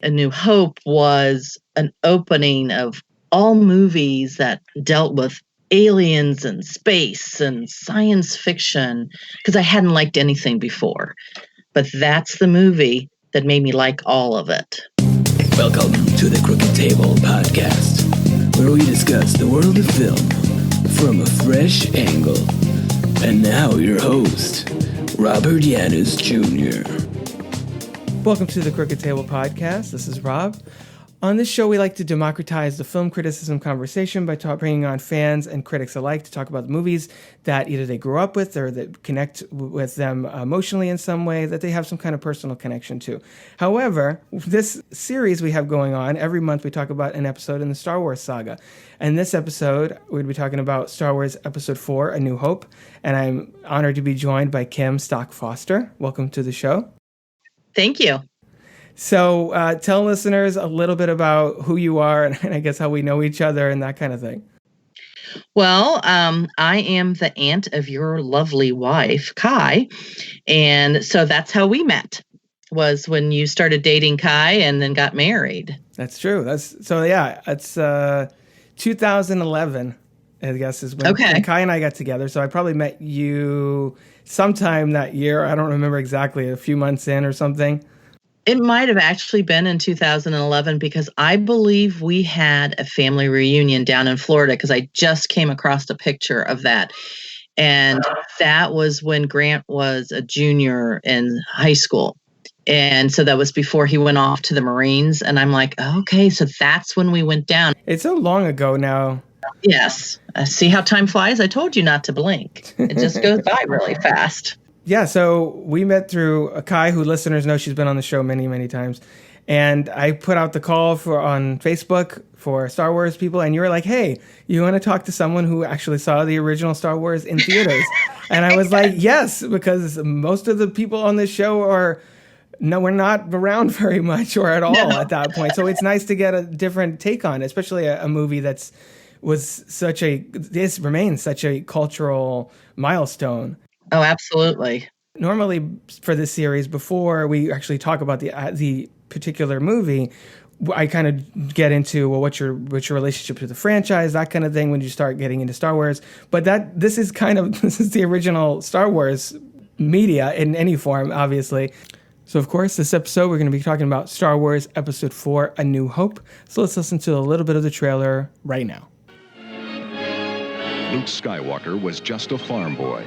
A New Hope was an opening of all movies that dealt with aliens and space and science fiction, because I hadn't liked anything before. But that's the movie that made me like all of it. Welcome to the Crooked Table Podcast, where we discuss the world of film from a fresh angle. And now your host, Robert Yannis Jr. Welcome to the Crooked Table Podcast. This is Rob. On this show, we like to democratize the film criticism conversation by bringing on fans and critics alike to talk about the movies that either they grew up with or that connect with them emotionally in some way, that they have some kind of personal connection to. However, this series we have going on, every month we talk about an episode in the Star Wars saga. And this episode, we'd be talking about Star Wars Episode 4, A New Hope. And I'm honored to be joined by Kim Stock Foster. Welcome to the show. Thank you. So tell listeners a little bit about who you are and I guess how we know each other and that kind of thing. Well, I am the aunt of your lovely wife, Kai. And so that's how we met, was when you started dating Kai and then got married. That's true. It's 2011, I guess, is when Kai and I got together. So I probably met you sometime that year. I don't remember exactly, a few months in or something. It might have actually been in 2011 because I believe we had a family reunion down in Florida because I just came across a picture of that. And that was when Grant was a junior in high school. And so that was before he went off to the Marines. And I'm like, okay, so that's when we went down. It's so long ago now. Yes. See how time flies? I told you not to blink. It just goes by really fast. Yeah, so we met through Kai, who listeners know she's been on the show many, many times. And I put out the call on Facebook for Star Wars people, and you were like, hey, you want to talk to someone who actually saw the original Star Wars in theaters? And I was like, yes, because most of the people on this show we're not around very much or at all at that point. So it's nice to get a different take on it, especially a movie this remains such a cultural milestone. Oh, absolutely. Normally for this series, before we actually talk about the particular movie, I kind of get into, well, what's your relationship to the franchise, that kind of thing, when you start getting into Star Wars. But this is the original Star Wars media in any form, obviously. So, of course, this episode, we're going to be talking about Star Wars Episode 4, A New Hope. So let's listen to a little bit of the trailer right now. Luke Skywalker was just a farm boy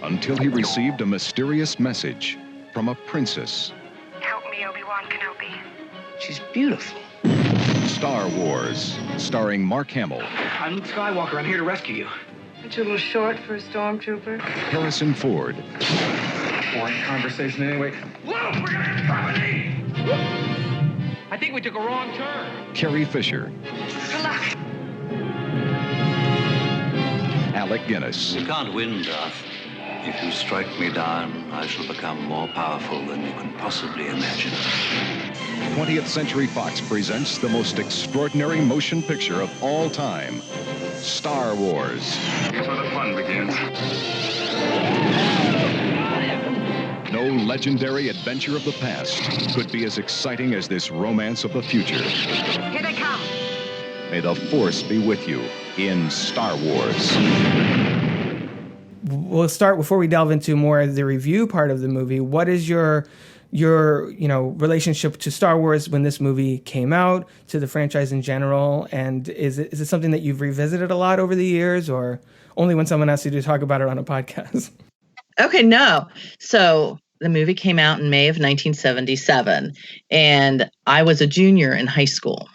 until he received a mysterious message from a princess. Help me, Obi-Wan Kenobi. She's beautiful. Star Wars, starring Mark Hamill, I'm Luke Skywalker. I'm here to rescue you. Aren't you a little short for a stormtrooper? Harrison Ford, Boring conversation anyway. Luke, we're gonna get company! I think we took a wrong turn. Carrie Fisher, Good luck. Alec Guinness, You can't win, Darth. If you strike me down, I shall become more powerful than you can possibly imagine. 20th Century Fox presents the most extraordinary motion picture of all time, Star Wars. Here's where the fun begins. No legendary adventure of the past could be as exciting as this romance of the future. Here they come. May the Force be with you in Star Wars. We'll start, before we delve into more of the review part of the movie, what is your relationship to Star Wars when this movie came out, to the franchise in general? And is it something that you've revisited a lot over the years, or only when someone asks you to talk about it on a podcast? Okay, no. So the movie came out in May of 1977, and I was a junior in high school.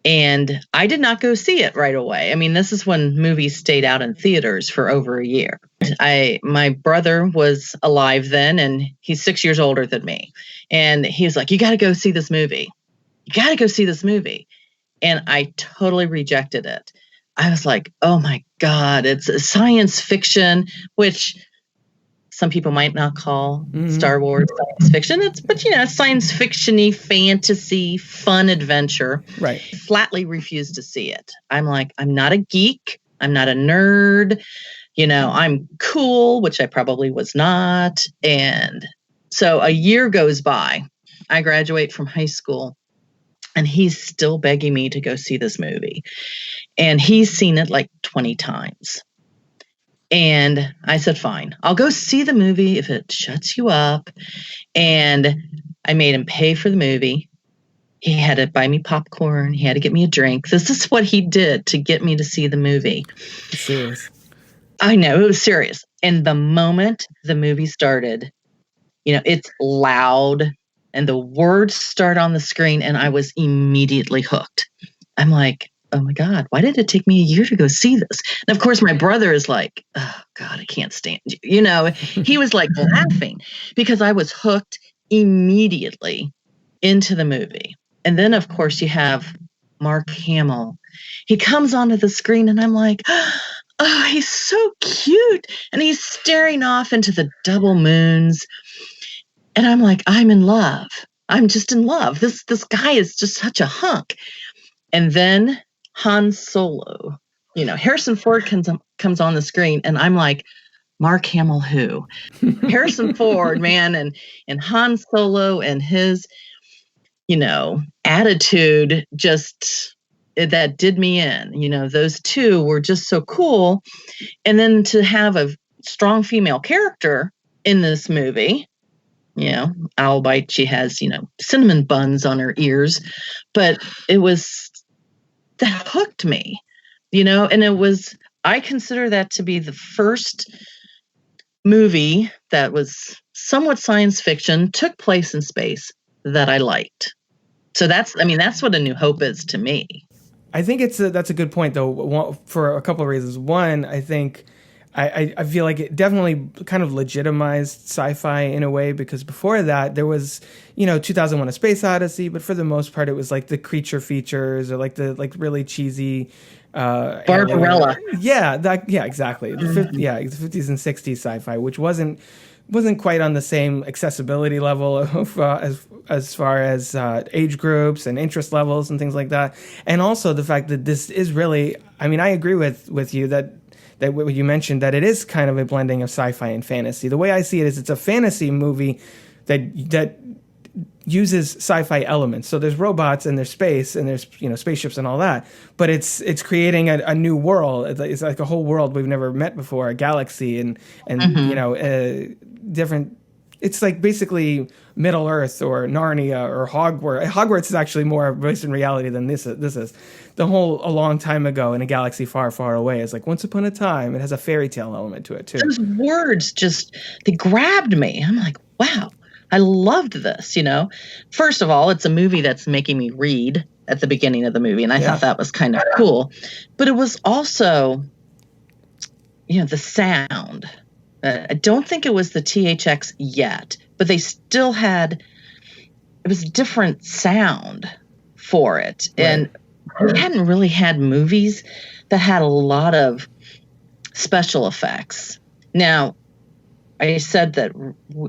And I did not go see it right away. I mean, this is when movies stayed out in theaters for over a year. My brother was alive then, and he's 6 years older than me. And he was like, you got to go see this movie. You got to go see this movie. And I totally rejected it. I was like, oh my God, it's a science fiction, which some people might not call Star Wars science fiction. But science fiction-y, fantasy, fun adventure. Right. Flatly refused to see it. I'm like, I'm not a geek. I'm not a nerd. I'm cool, which I probably was not. And so a year goes by. I graduate from high school. And he's still begging me to go see this movie. And he's seen it like 20 times. And I said, fine, I'll go see the movie if it shuts you up. And I made him pay for the movie. He had to buy me popcorn. He had to get me a drink. This is what he did to get me to see the movie. It's serious. I know, it was serious. And the moment the movie started, it's loud and the words start on the screen and I was immediately hooked. I'm like, oh my God, why did it take me a year to go see this? And of course, my brother is like, oh God, I can't stand you. He was like laughing because I was hooked immediately into the movie. And then, of course, you have Mark Hamill. He comes onto the screen and I'm like, oh, he's so cute. And he's staring off into the double moons. And I'm like, I'm in love. I'm just in love. This guy is just such a hunk. And then Han Solo, Harrison Ford comes on the screen and I'm like, Mark Hamill who? Harrison Ford, man, and Han Solo and his, attitude just that did me in. Those two were just so cool. And then to have a strong female character in this movie, albeit she has, cinnamon buns on her ears, but that hooked me, and I consider that to be the first movie that was somewhat science fiction, took place in space that I liked. So that's what A New Hope is to me. I think that's a good point, though, for a couple of reasons. One, I think I feel like it definitely kind of legitimized sci-fi in a way, because before that there was, 2001: A Space Odyssey, but for the most part it was like the creature features or like the really cheesy Barbarella. Yeah, exactly. The 50s and 60s sci-fi, which wasn't quite on the same accessibility level of, as far as age groups and interest levels and things like that. And also the fact that this is really, I agree with you that what you mentioned, that it is kind of a blending of sci-fi and fantasy. The way I see it is it's a fantasy movie that uses sci-fi elements. So there's robots and there's space and there's spaceships and all that, but it's creating a new world. It's like a whole world we've never met before, a galaxy and different. It's like basically Middle Earth or Narnia or Hogwarts. Hogwarts is actually more based in reality than this is. A long time ago in a galaxy far, far away is like once upon a time. It has a fairy tale element to it too. Those words they grabbed me. I'm like, wow, I loved this. First of all, it's a movie that's making me read at the beginning of the movie, and I thought that was kind of cool. But it was also, the sound. I don't think it was the THX yet, but they still it was a different sound for it. Right. And we hadn't really had movies that had a lot of special effects. Now, I said that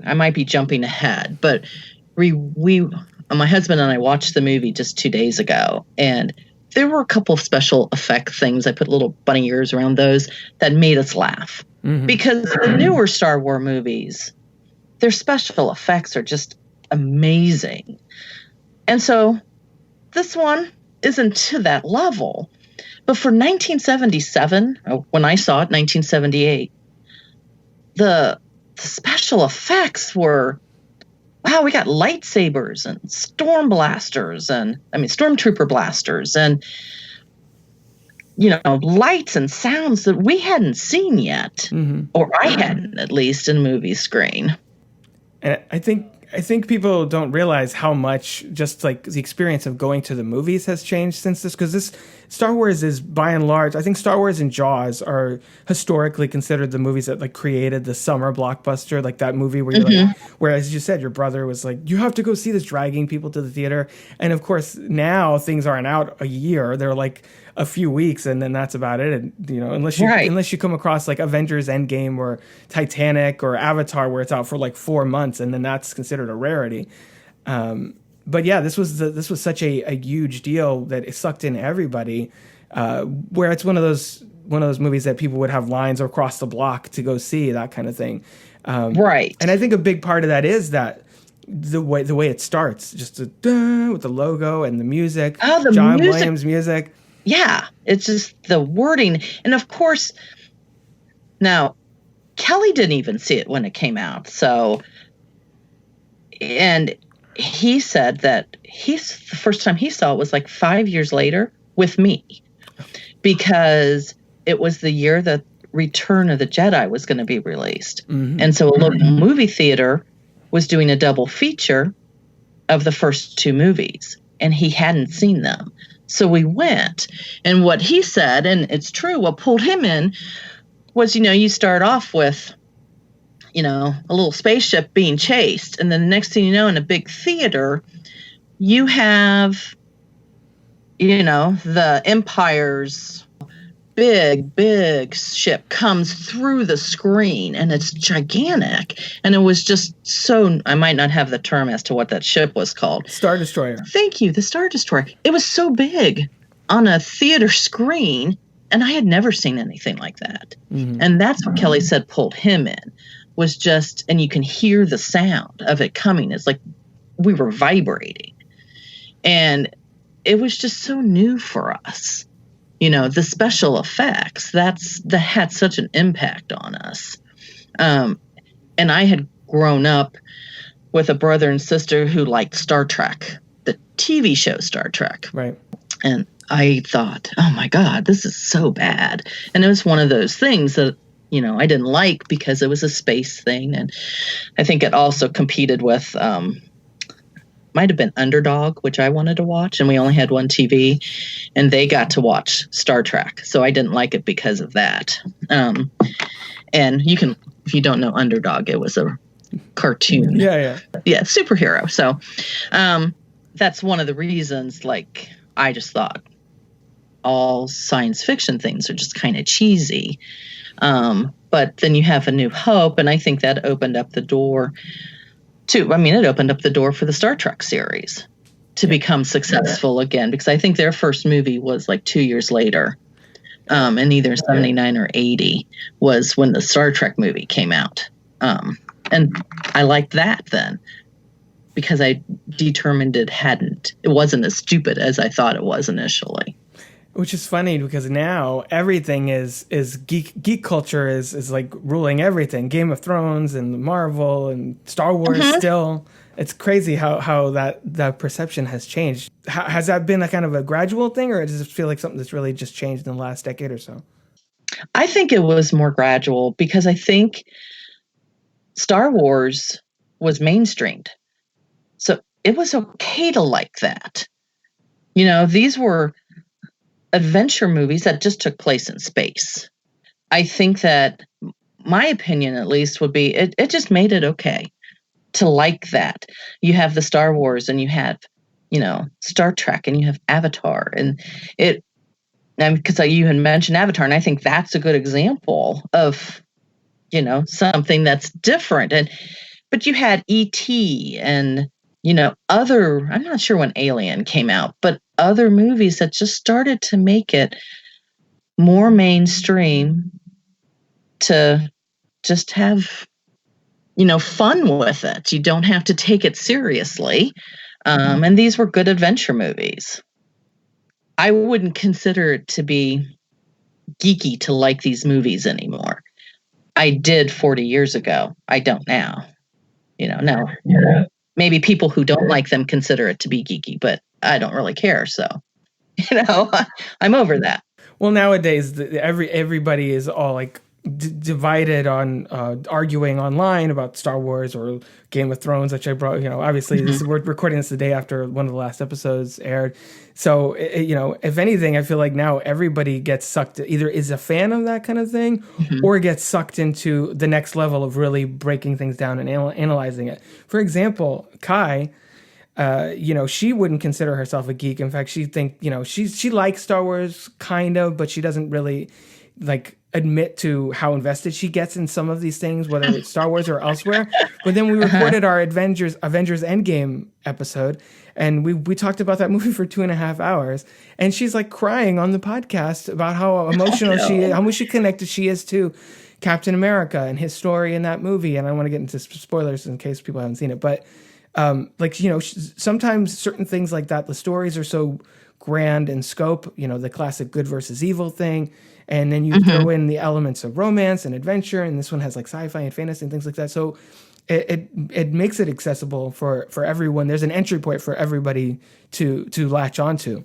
I might be jumping ahead, but we my husband and I watched the movie just 2 days ago, and there were a couple of special effect things. I put little bunny ears around those that made us laugh. Mm-hmm. Because the newer Star Wars movies, their special effects are just amazing. And so this one isn't to that level. But for 1977, when I saw it, 1978, the special effects were, wow, we got lightsabers and storm blasters stormtrooper blasters and lights and sounds that we hadn't seen yet, or I hadn't, at least in movie screen. And I think people don't realize how much just like the experience of going to the movies has changed since this, because this Star Wars is by and large, I think Star Wars and Jaws are historically considered the movies that like created the summer blockbuster, like that movie where you're like, where, as you said, your brother was like, you have to go see this, dragging people to the theater. And of course now things aren't out a year. They're like a few weeks and then that's about it. And, unless you come across like Avengers Endgame or Titanic or Avatar, where it's out for like 4 months, and then that's considered a rarity. But yeah, this was such a huge deal that it sucked in everybody. Where it's one of those movies that people would have lines across the block to go see, that kind of thing. Right. And I think a big part of that is that the way it starts, just with the logo and the music, Oh, the John music. Williams music. Yeah, it's just the wording. And of course, now Kelly didn't even see it when it came out. So, and he said that the first time he saw it was like 5 years later with me, because it was the year that Return of the Jedi was going to be released. Mm-hmm. And so a local movie theater was doing a double feature of the first two movies, and he hadn't seen them. So we went, and what he said, and it's true, what pulled him in was, you start off with, a little spaceship being chased, and then the next thing you know, in a big theater, you have, the Empire's big ship comes through the screen, and it's gigantic. And it was just so, I might not have the term as to what that ship was called. Star Destroyer. Thank you, the Star Destroyer. It was so big on a theater screen, and I had never seen anything like that. Mm-hmm. And that's what Kelly said pulled him in, was just, and you can hear the sound of it coming. It's like we were vibrating. And it was just so new for us. The special effects, that had such an impact on us. And I had grown up with a brother and sister who liked Star Trek, the TV show Star Trek. Right. And I thought, oh my God, this is so bad. And it was one of those things that, I didn't like because it was a space thing. And I think it also competed with, might have been Underdog, which I wanted to watch, and we only had one TV, and they got to watch Star Trek. So I didn't like it because of that. And if you don't know Underdog, it was a cartoon. Yeah, superhero. So that's one of the reasons, like, I just thought all science fiction things are just kind of cheesy. But then you have A New Hope, and I think that opened up the door it opened up the door for the Star Trek series to become successful again, because I think their first movie was like 2 years later. And either 79 or 80 was when the Star Trek movie came out. And I liked that then, because I determined it wasn't as stupid as I thought it was initially. Which is funny, because now everything is geek culture is like ruling everything. Game of Thrones and Marvel and Star Wars. Mm-hmm. Still, it's crazy how that perception has changed. Has that been a kind of a gradual thing, or does it feel like something that's really just changed in the last decade or so? I think it was more gradual, because I think Star Wars was mainstreamed. So it was okay to like that. These were adventure movies that just took place in space. I think that my opinion, at least, would be it just made it okay to like that. You have the Star Wars, and you have, Star Trek, and you have Avatar, and because you had mentioned Avatar, and I think that's a good example of, something that's different. But you had E.T. and I'm not sure when Alien came out, but other movies that just started to make it more mainstream to just have, fun with it. You don't have to take it seriously. And these were good adventure movies. I wouldn't consider it to be geeky to like these movies anymore. I did 40 years ago. I don't now. Now. Yeah. Maybe people who don't like them consider it to be geeky, but I don't really care. So, I'm over that. Well, nowadays, everybody is all like divided on arguing online about Star Wars or Game of Thrones, which I brought. Obviously, we're recording this the day after one of the last episodes aired. So, if anything, I feel like now everybody gets sucked, either is a fan of that kind of thing, or gets sucked into the next level of really breaking things down and analyzing it. For example, Kai, she wouldn't consider herself a geek. In fact, she likes Star Wars kind of, but she doesn't really admit to how invested she gets in some of these things, whether it's Star Wars or elsewhere. But then we recorded our Avengers Endgame episode, and we talked about that movie for 2.5 hours, and she's like crying on the podcast about how emotional how much connected she is to Captain America and his story in that movie. And I don't want to get into spoilers in case people haven't seen it, but sometimes certain things like that, the stories are so grand in scope, the classic good versus evil thing. And then you throw in the elements of romance and adventure. And this one has like sci-fi and fantasy and things like that. So it makes it accessible for everyone. There's an entry point for everybody to latch onto.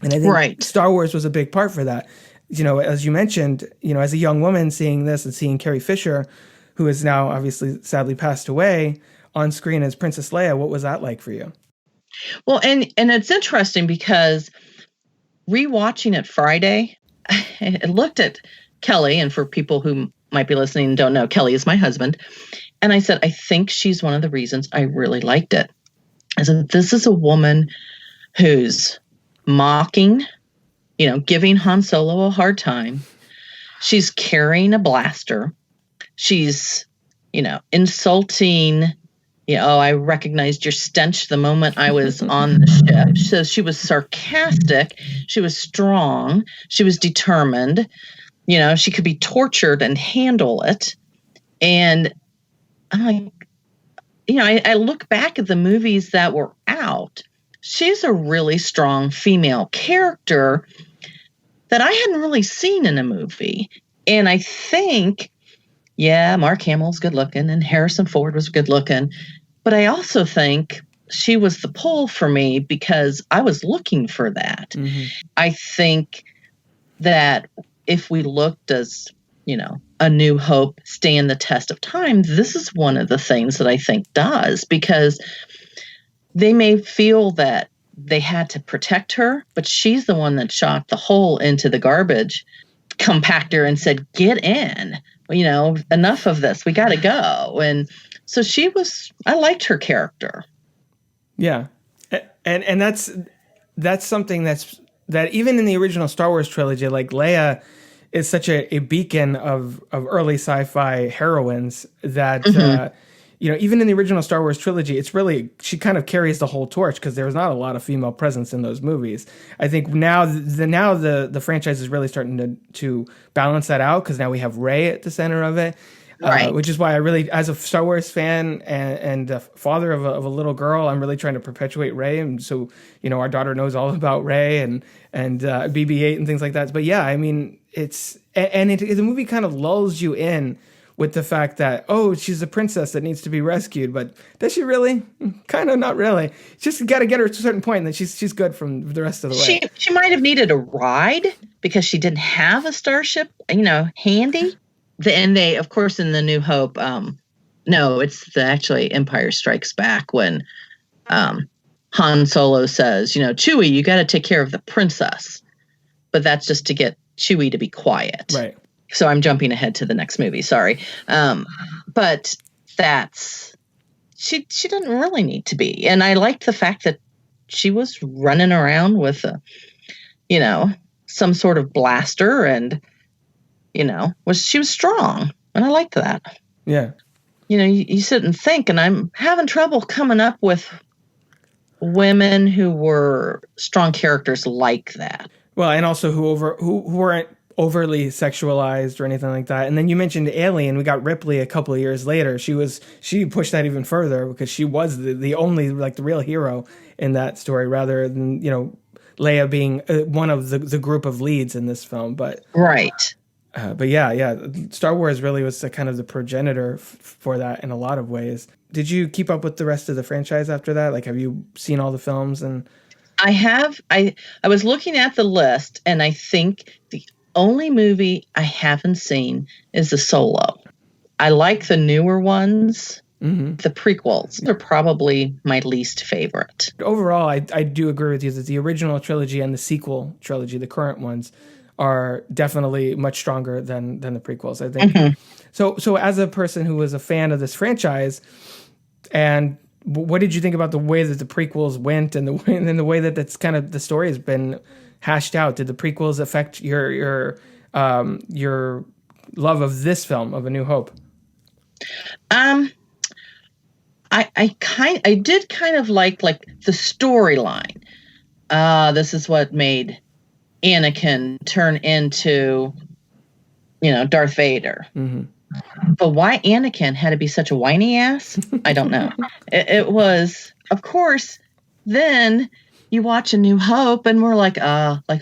And I think Star Wars was a big part for that. As you mentioned, as a young woman seeing this and seeing Carrie Fisher, who is now obviously sadly passed away, on screen as Princess Leia, what was that like for you? Well, and it's interesting because rewatching it Friday, I looked at Kelly, and for people who might be listening and don't know, Kelly is my husband. And I said, I think she's one of the reasons I really liked it. I said, this is a woman who's mocking, giving Han Solo a hard time. She's carrying a blaster. She's, insulting, I recognized your stench the moment I was on the ship. So she was sarcastic. She was strong. She was determined. She could be tortured and handle it. And I'm like, I look back at the movies that were out. She's a really strong female character that I hadn't really seen in a movie. And I think, Mark Hamill's good looking and Harrison Ford was good looking. But I also think she was the pull for me because I was looking for that. Mm-hmm. I think that if we looked as, A New Hope stand the test of time, this is one of the things that I think does, because they may feel that they had to protect her, but she's the one that shot the hole into the garbage compactor and said, get in, enough of this. We got to go. And so I liked her character. Yeah. And that's something that even in the original Star Wars trilogy, like Leia is such a beacon of early sci-fi heroines that, even in the original Star Wars trilogy, it's really, she kind of carries the whole torch because there was not a lot of female presence in those movies. I think now the franchise is really starting to balance that out because now we have Rey at the center of it. Right. Which is why I really, as a Star Wars fan and a father of a little girl, I'm really trying to perpetuate Rey. And so, our daughter knows all about Rey and BB-8 and things like that. But yeah, I mean, the movie kind of lulls you in with the fact that, she's a princess that needs to be rescued. But does she really? Kind of not really. Just got to get her to a certain point and then she's good from the rest of the way. She might have needed a ride because she didn't have a starship, handy. And they, of course, in the New Hope, no, it's actually Empire Strikes Back when Han Solo says, Chewie, you got to take care of the princess. But that's just to get Chewie to be quiet. Right. So I'm jumping ahead to the next movie. Sorry. But she didn't really need to be. And I liked the fact that she was running around with some sort of blaster and, she was strong. And I liked that. Yeah. You sit and think, and I'm having trouble coming up with women who were strong characters like that. Well, and also who weren't overly sexualized or anything like that. And then you mentioned Alien. We got Ripley a couple of years later. She pushed that even further because she was the only, the real hero in that story, rather than, Leia being one of the group of leads in this film. But right. But yeah, Star Wars really was kind of the progenitor for that in a lot of ways. Did you keep up with the rest of the franchise after that? Have you seen all the films? And I have. I was looking at the list, and I think the only movie I haven't seen is the Solo. I like the newer ones. Mm-hmm. The prequels. They're probably my least favorite. Overall, I do agree with you that the original trilogy and the sequel trilogy, the current ones, are definitely much stronger than the prequels, I think. Mm-hmm. So as a person who was a fan of this franchise, and what did you think about the way that the prequels went and the way that that's kind of the story has been hashed out? Did the prequels affect your love of this film, of A New Hope? I did kind of like the storyline. This is what made Anakin turn into, Darth Vader. Mm-hmm. But why Anakin had to be such a whiny ass, I don't know. It was, of course, then you watch A New Hope and we're like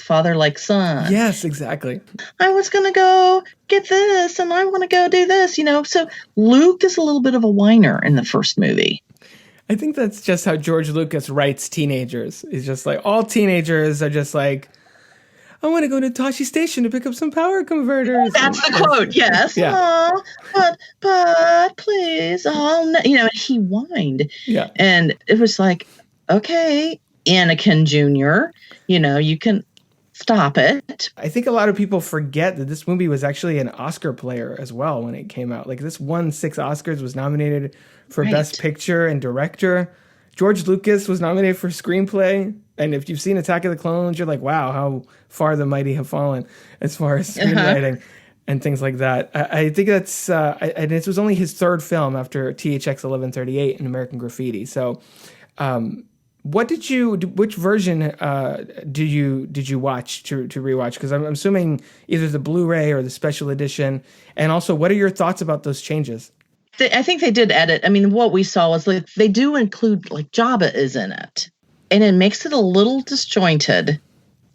father, like son. Yes, exactly. I was going to go get this and I want to go do this, So Luke is a little bit of a whiner in the first movie. I think that's just how George Lucas writes teenagers. He's just like, all teenagers are just like, I want to go to Tashi Station to pick up some power converters. That's the quote, yes. Yeah. But please, he whined. Yeah. And it was like, okay, Anakin Jr., you can stop it. I think a lot of people forget that this movie was actually an Oscar player as well when it came out. Like, this won 6 Oscars, was nominated for Best Picture and Director. George Lucas was nominated for Screenplay. And if you've seen Attack of the Clones, you're like, wow, how far the mighty have fallen as far as screenwriting and things like that. I think that's, and it was only his 3rd film after THX 1138 and American Graffiti. So, which version did you watch to rewatch? Because I'm assuming either the Blu-ray or the special edition. And also, what are your thoughts about those changes? I think they did edit. I mean, what we saw was like they do include like Jabba is in it. And it makes it a little disjointed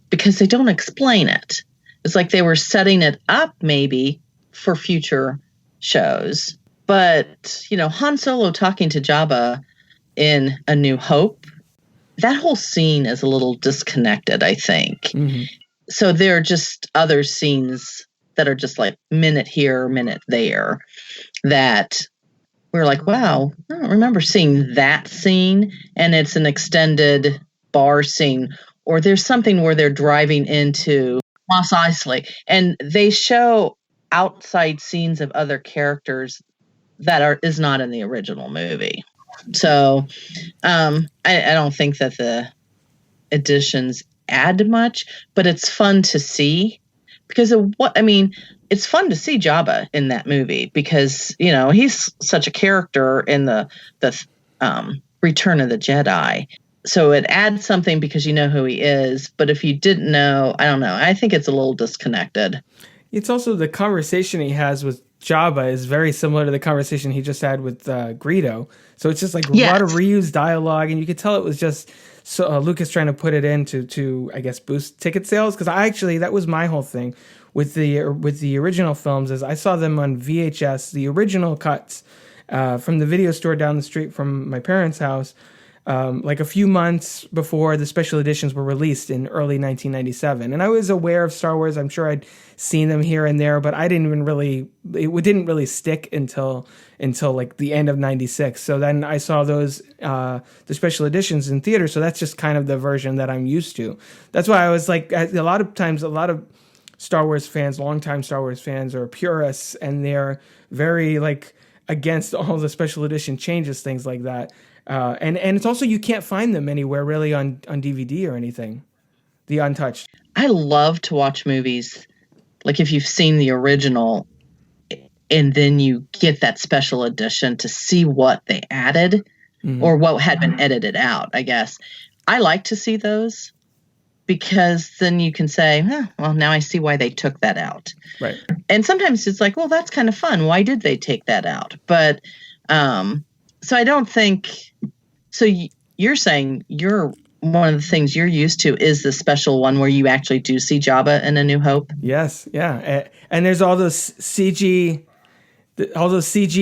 because they don't explain it. It's like they were setting it up maybe for future shows. But, Han Solo talking to Jabba in A New Hope, that whole scene is a little disconnected, I think. Mm-hmm. So there are just other scenes that are just like minute here, minute there that we're like, wow, I don't remember seeing that scene. And it's an extended bar scene. Or there's something where they're driving into Mos Eisley. And they show outside scenes of other characters that is not in the original movie. So I don't think that the additions add much, but it's fun to see because of it's fun to see Jabba in that movie because, he's such a character in the Return of the Jedi. So it adds something because you know who he is. But if you didn't know, I don't know. I think it's a little disconnected. It's also the conversation he has with Jabba is very similar to the conversation he just had with Greedo. So it's just like a lot of reused dialogue. And you could tell it was just Lucas trying to put it in to I guess, boost ticket sales. Because that was my whole thing. With the original films, is I saw them on VHS, the original cuts from the video store down the street from my parents' house, like a few months before the special editions were released in early 1997. And I was aware of Star Wars. I'm sure I'd seen them here and there, but it didn't really stick until like the end of 96. So then I saw those, the special editions in theater. So that's just kind of the version that I'm used to. That's why I was like, a lot of Star Wars fans, longtime Star Wars fans, are purists, and they're very like against all the special edition changes, things like that. And it's also, you can't find them anywhere really on DVD or anything, the untouched. I love to watch movies, like if you've seen the original, and then you get that special edition to see what they added or what had been edited out. I guess I like to see those. Because then you can say, well, now I see why they took that out. Right. And sometimes it's like, well, that's kind of fun. Why did they take that out? But so I don't think – so you're saying one of the things you're used to is the special one where you actually do see Jabba in A New Hope? Yes, yeah. And there's all those CG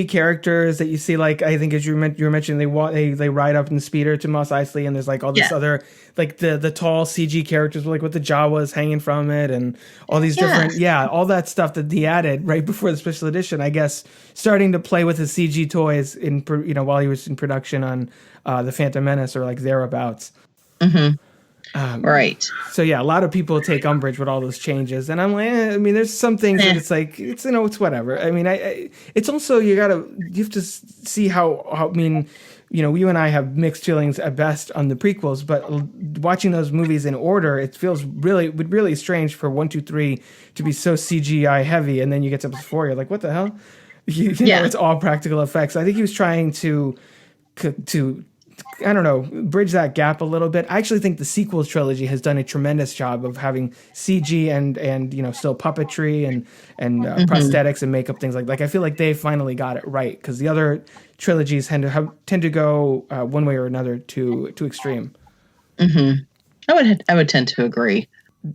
characters that you see, like I think as you were mentioning, they ride up in the speeder to Mos Eisley, and there's like all this other like the tall CG characters with the Jawas hanging from it, and all these different all that stuff that he added right before the special edition. I guess starting to play with his CG toys while he was in production on the Phantom Menace or like thereabouts. Mm-hmm. Right. So yeah, a lot of people take umbrage with all those changes, and I'm like, there's some things that it's like it's whatever. I mean, it's also you have to see how you and I have mixed feelings at best on the prequels, but watching those movies in order, it feels really strange for 1, 2, 3 to be so CGI heavy, and then you get to 4, you're like, what the hell? It's all practical effects. I think he was trying to I don't know, bridge that gap a little bit. I actually think the sequel trilogy has done a tremendous job of having CG and still puppetry and prosthetics and makeup, things like I feel like they finally got it right, because the other trilogies tend to go one way or another too extreme. I would tend to agree.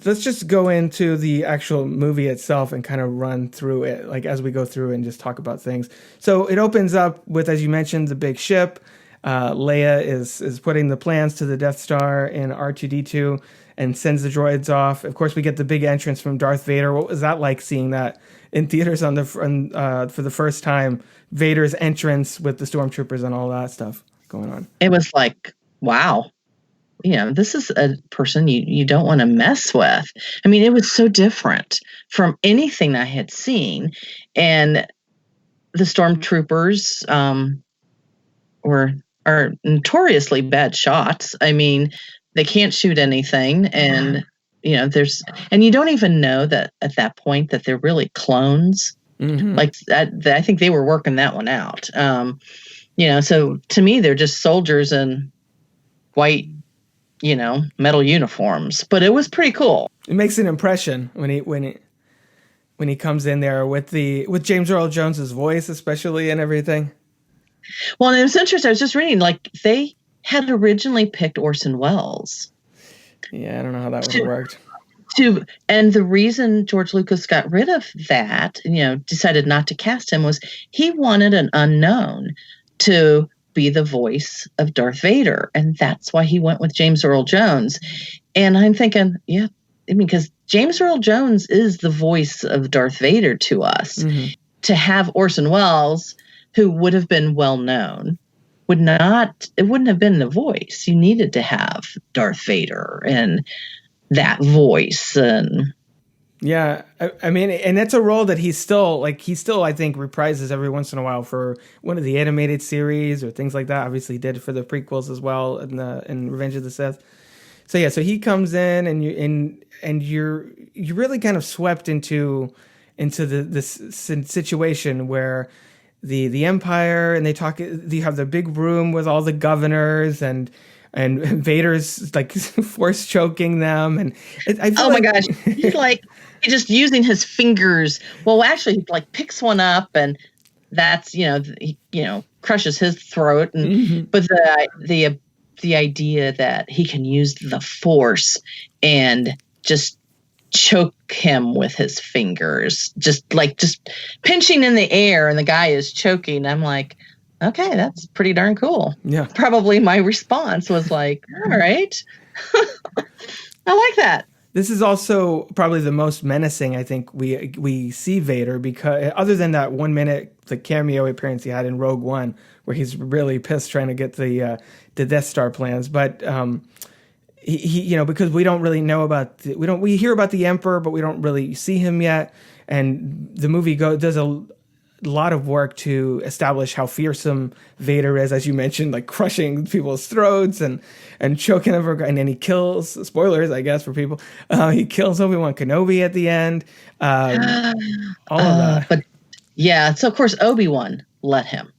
Let's just go into the actual movie itself and kind of run through it, like as we go through and just talk about things. So it opens up with, as you mentioned, the big ship. Leia is putting the plans to the Death Star in R2-D2 and sends the droids off. Of course, we get the big entrance from Darth Vader. What was that like, seeing that in theaters for the first time? Vader's entrance with the stormtroopers and all that stuff going on. It was like, wow. This is a person you don't want to mess with. I mean, it was so different from anything I had seen. And the stormtroopers are notoriously bad shots. I mean, they can't shoot anything. And, and you don't even know that at that point that they're really clones. Like I think they were working that one out. So to me, they're just soldiers in white, metal uniforms, but it was pretty cool. It makes an impression when he comes in there with James Earl Jones's voice, especially, and everything. Well, and it was interesting. I was just reading, like, they had originally picked Orson Welles. Yeah, I don't know how that would have worked. And the reason George Lucas got rid of that, decided not to cast him, was he wanted an unknown to be the voice of Darth Vader. And that's why he went with James Earl Jones. And I'm thinking, because James Earl Jones is the voice of Darth Vader to us. To have Orson Welles, who would have been well known, it wouldn't have been the voice. You needed to have Darth Vader and that voice. And yeah, I mean, and that's a role that he still, I think, reprises every once in a while for one of the animated series or things like that. Obviously, he did it for the prequels as well in Revenge of the Sith. So he comes in, and you're really kind of swept into this situation where the Empire, and you have the big room with all the governors, and Vader's like force choking them, and my gosh, he's just using his fingers. Well, actually, he picks one up, and that's he crushes his throat, and but the idea that he can use the force and just choke him with his fingers, just pinching in the air, and the guy is choking. I'm like, okay, that's pretty darn cool. Yeah. Probably my response was like, all right. I like that. This is also probably the most menacing, I think, we see Vader, because other than that 1 minute, the cameo appearance he had in Rogue One, where he's really pissed trying to get the Death Star plans. But he because we don't really know about we hear about the Emperor, but we don't really see him yet. And the movie does a lot of work to establish how fearsome Vader is, as you mentioned, like crushing people's throats and choking them, and then he kills, spoilers, I guess, for people, he kills Obi-Wan Kenobi at the end. All of that. But yeah, so of course Obi-Wan let him.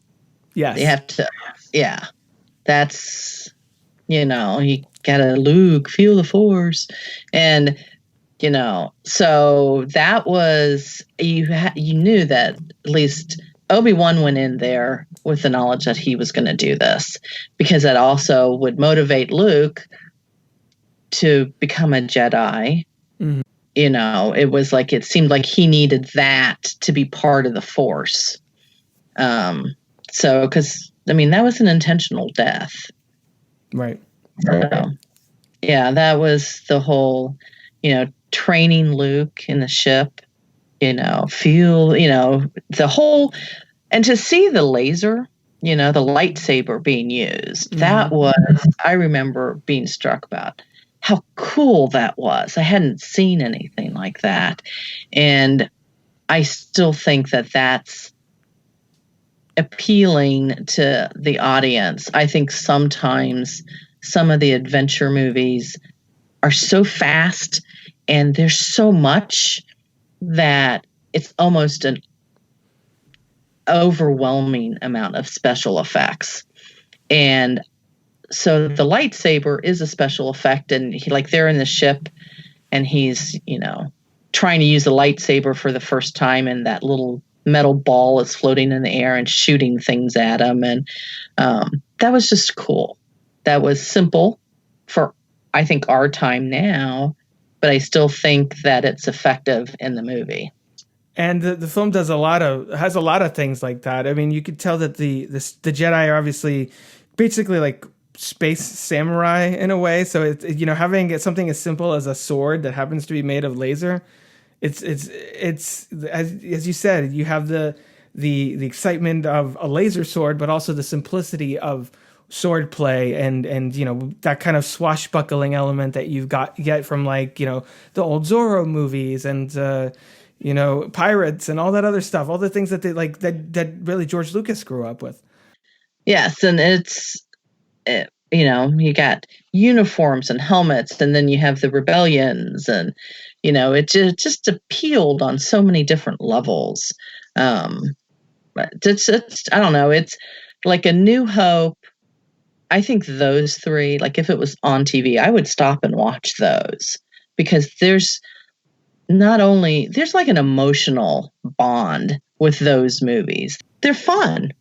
Yes. They have to, yeah. That's, you gotta Luke, feel the Force. And so that was, you knew that at least Obi-Wan went in there with the knowledge that he was going to do this, because that also would motivate Luke to become a Jedi. It was like, it seemed like he needed that to be part of the Force. Because that was an intentional death. Right. So, yeah, that was the whole, training Luke in the ship, feel, the whole, and to see the laser, the lightsaber being used, that was, I remember being struck about how cool that was. I hadn't seen anything like that. And I still think that that's appealing to the audience. I think sometimes some of the adventure movies are so fast and there's so much that it's almost an overwhelming amount of special effects. And so the lightsaber is a special effect, and they're in the ship, and he's trying to use the lightsaber for the first time, and that little metal ball is floating in the air and shooting things at him, and that was just cool. That was simple for, I think, our time now, but I still think that it's effective in the movie. And the film has a lot of things like that. I mean, you could tell that the Jedi are obviously basically like space samurai in a way. So it's, having something as simple as a sword that happens to be made of laser, it's as you said, you have the excitement of a laser sword, but also the simplicity of sword play and that kind of swashbuckling element that you get from the old Zorro movies and pirates and all that other stuff, all the things that they that really George Lucas grew up with. Yes, and you got uniforms and helmets, and then you have the rebellions, and it just appealed on so many different levels. But it's I don't know, it's like A New Hope. I think those three, like if it was on TV, I would stop and watch those, because there's like an emotional bond with those movies. They're fun.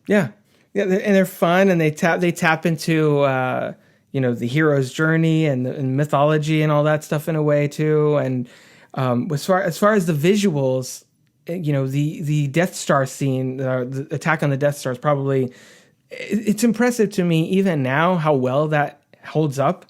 Yeah, and they're fun, and they tap into the hero's journey and mythology and all that stuff in a way too. And as far as the visuals, the Death Star scene, the attack on the Death Star is probably, it's impressive to me even now how well that holds up.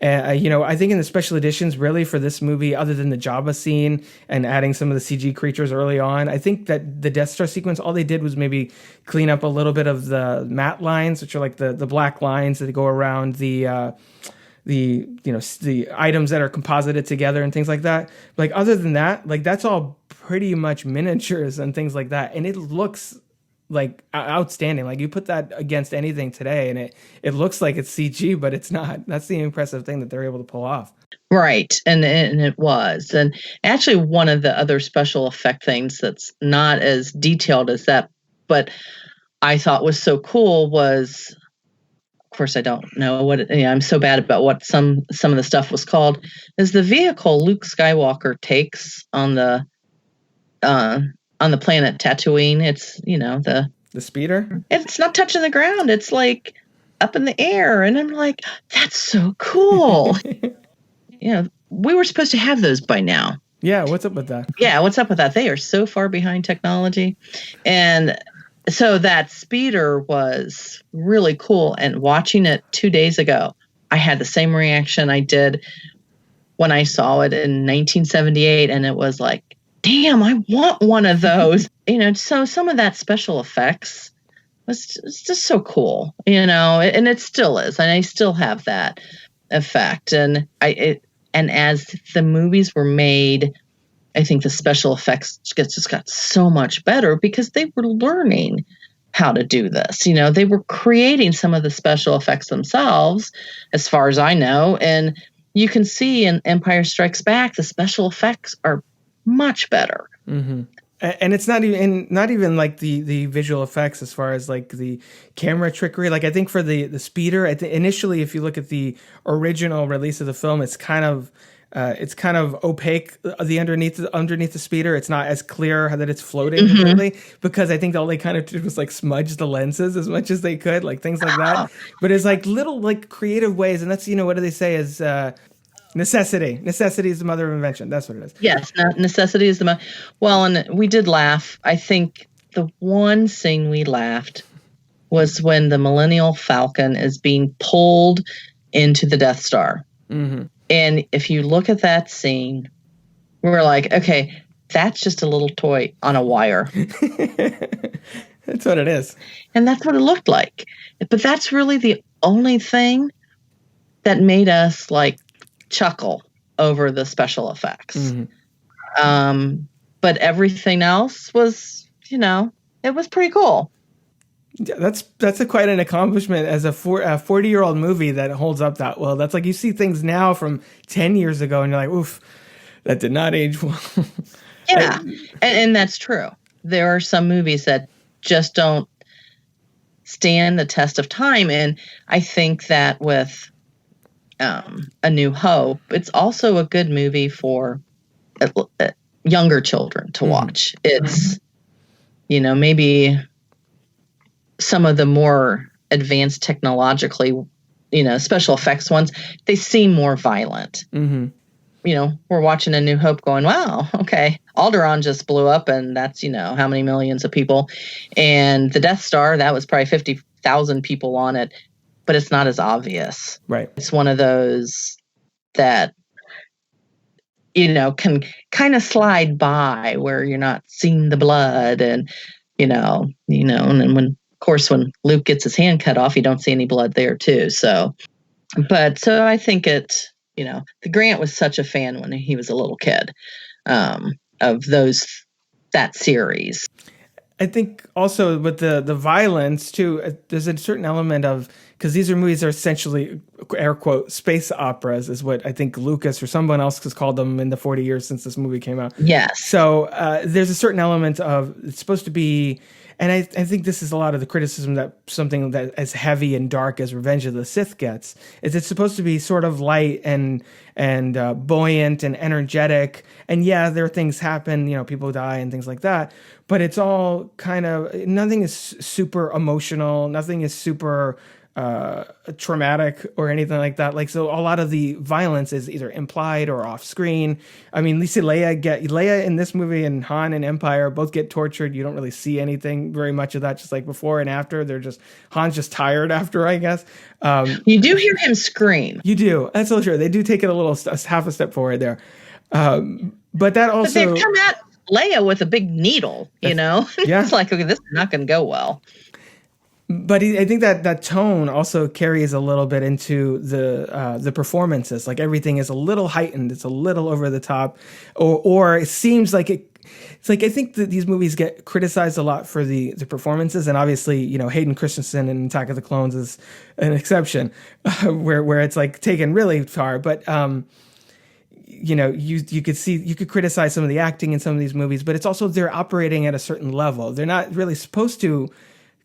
I think in the special editions, really, for this movie, other than the Jabba scene and adding some of the CG creatures early on, I think that the Death Star sequence, all they did was maybe clean up a little bit of the matte lines, which are like the black lines that go around the items that are composited together and things like that. Like other than that, like that's all pretty much miniatures and things like that, and it looks like outstanding. Like you put that against anything today and it looks like it's CG, but it's not. That's the impressive thing that they're able to pull off. Right. And it was. And actually one of the other special effect things that's not as detailed as that, but I thought was so cool was, of course I don't know what I'm so bad about what some of the stuff was called, is the vehicle Luke Skywalker takes on the planet Tatooine. It's, the speeder. It's not touching the ground. It's like up in the air. And I'm like, that's so cool. We were supposed to have those by now. Yeah. What's up with that? Yeah. What's up with that? They are so far behind technology. And so that speeder was really cool. And watching it 2 days ago, I had the same reaction I did when I saw it in 1978. And it was like, damn, I want one of those. So some of that special effects was just so cool, and it still is. And I still have that effect. And as the movies were made, I think the special effects just got so much better because they were learning how to do this. They were creating some of the special effects themselves, as far as I know. And you can see in Empire Strikes Back, the special effects are much better. Mm-hmm. And it's not even like the visual effects as far as like the camera trickery. Like I think for the speeder, initially, if you look at the original release of the film, it's kind of opaque. The underneath the speeder, it's not as clear that it's floating completely, because I think all they kind of did was like smudge the lenses as much as they could, like things like that. But it's like little like creative ways, and that's what do they say is. Necessity is the mother of invention. That's what it is. Yes, necessity is the mother. Well, and we did laugh. I think the one scene we laughed was when the Millennial Falcon is being pulled into the Death Star. Mm-hmm. And if you look at that scene, we're like, okay, that's just a little toy on a wire. That's what it is. And that's what it looked like. But that's really the only thing that made us like chuckle over the special effects. Mm-hmm. But everything else was, it was pretty cool. Yeah, that's quite an accomplishment as a 40-year-old movie that holds up that well. That's like you see things now from 10 years ago and you're like, oof, that did not age well. Yeah, and that's true. There are some movies that just don't stand the test of time. And I think that with A New Hope, it's also a good movie for younger children to watch. It's, maybe some of the more advanced technologically, special effects ones, they seem more violent. We're watching A New Hope going, wow, okay, Alderaan just blew up, and that's, how many millions of people. And the Death Star, that was probably 50,000 people on it, but it's not as obvious. Right. It's one of those that, can kind of slide by where you're not seeing the blood and, and then when Luke gets his hand cut off, you don't see any blood there too. So I think the Grant was such a fan when he was a little kid, of that series. I think also with the violence too, there's a certain element of, because these movies are essentially, air quote, space operas is what I think Lucas or someone else has called them in the 40 years since this movie came out. Yes. So there's a certain element of, it's supposed to be, and I think this is a lot of the criticism that something that as heavy and dark as Revenge of the Sith gets, is it's supposed to be sort of light and buoyant and energetic. And yeah, there are things happen, people die and things like that, but it's all kind of, nothing is super emotional, nothing is super traumatic or anything like that. Like, so a lot of the violence is either implied or off screen. I mean, Leia in this movie and Han in Empire both get tortured. You don't really see anything very much of that, just like before and after. Han's just tired after, I guess. You do hear him scream. You do. That's so true. They do take it half a step forward there. But that also. But they've come at Leia with a big needle, Yeah. It's like, okay, this is not going to go well. But I think that tone also carries a little bit into the performances. Like everything is a little heightened, it's a little over the top, or it seems like it. It's like I think that these movies get criticized a lot for the performances, and obviously Hayden Christensen in Attack of the Clones is an exception, where it's like taken really far. But you could criticize some of the acting in some of these movies, but it's also they're operating at a certain level. They're not really supposed to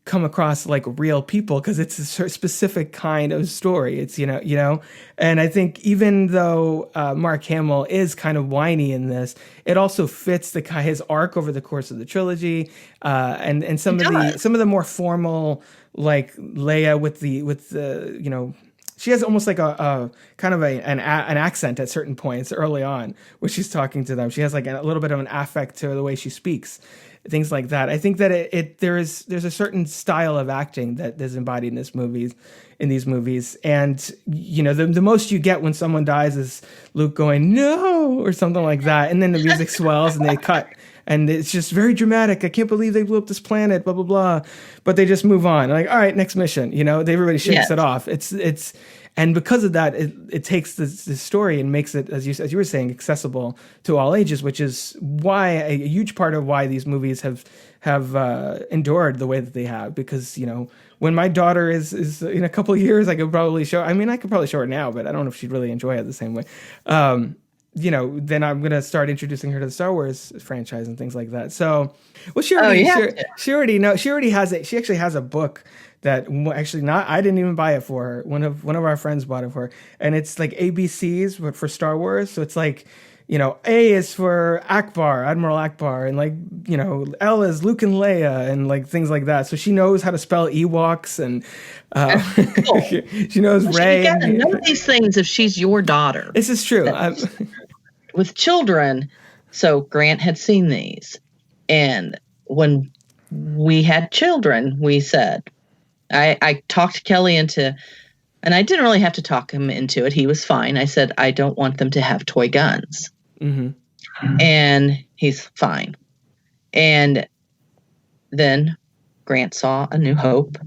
come across like real people because it's a specific kind of story. It's and I think even though Mark Hamill is kind of whiny in this, it also fits his arc over the course of the trilogy, and some of the more formal, like Leia with the she has almost like a kind of an accent at certain points early on when she's talking to them. She has like a little bit of an affect to the way she speaks. Things like that. I think that there's a certain style of acting that is embodied in these movies, and the most you get when someone dies is Luke going no or something like that, and then the music swells and they cut, and it's just very dramatic. I can't believe they blew up this planet, blah blah blah, but they just move on. Like, all right, next mission. Everybody shakes it off. It's. And because of that, it takes this story and makes it, as you were saying, accessible to all ages, which is why a huge part of why these movies have endured the way that they have. Because when my daughter is in a couple of years, I could probably show. I mean, I could probably show her now, but I don't know if she'd really enjoy it the same way. Then I'm gonna start introducing her to the Star Wars franchise and things like that. So, well, she already has it. She actually has a book that I didn't even buy it for her. One of our friends bought it for her, and it's like ABCs but for Star Wars. So it's like, A is for Admiral Akbar, and like, L is Luke and Leia, and like things like that. So she knows how to spell Ewoks, and cool. She knows Rey. You gotta know these things if she's your daughter. This is true. With children, so Grant had seen these, and when we had children, we said, I talked Kelly into, and I didn't really have to talk him into it. He was fine. I said, I don't want them to have toy guns. Mm-hmm. And he's fine. And then Grant saw A New Hope,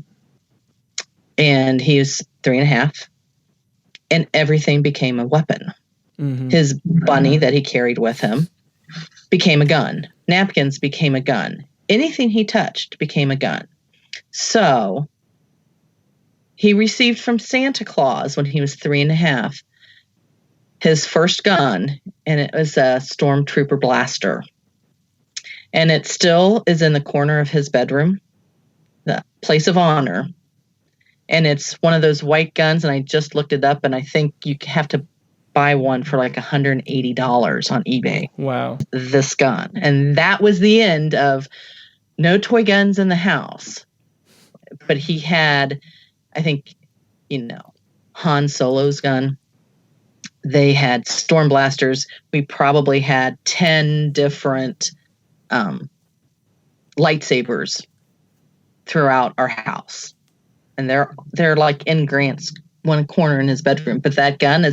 and he was 3.5, and everything became a weapon. Mm-hmm. His bunny that he carried with him became a gun. Napkins became a gun. Anything he touched became a gun. So he received from Santa Claus when he was 3.5 his first gun, and it was a Stormtrooper blaster. And it still is in the corner of his bedroom. the place of honor. And it's one of those white guns. And I just looked it up, and I think you have to buy one for like $180 on eBay. Wow. This gun. And that was the end of no toy guns in the house. But he had, I think, Han Solo's gun. They had storm blasters. We probably had 10 different lightsabers throughout our house. And they're like in Grant's one corner in his bedroom. But that gun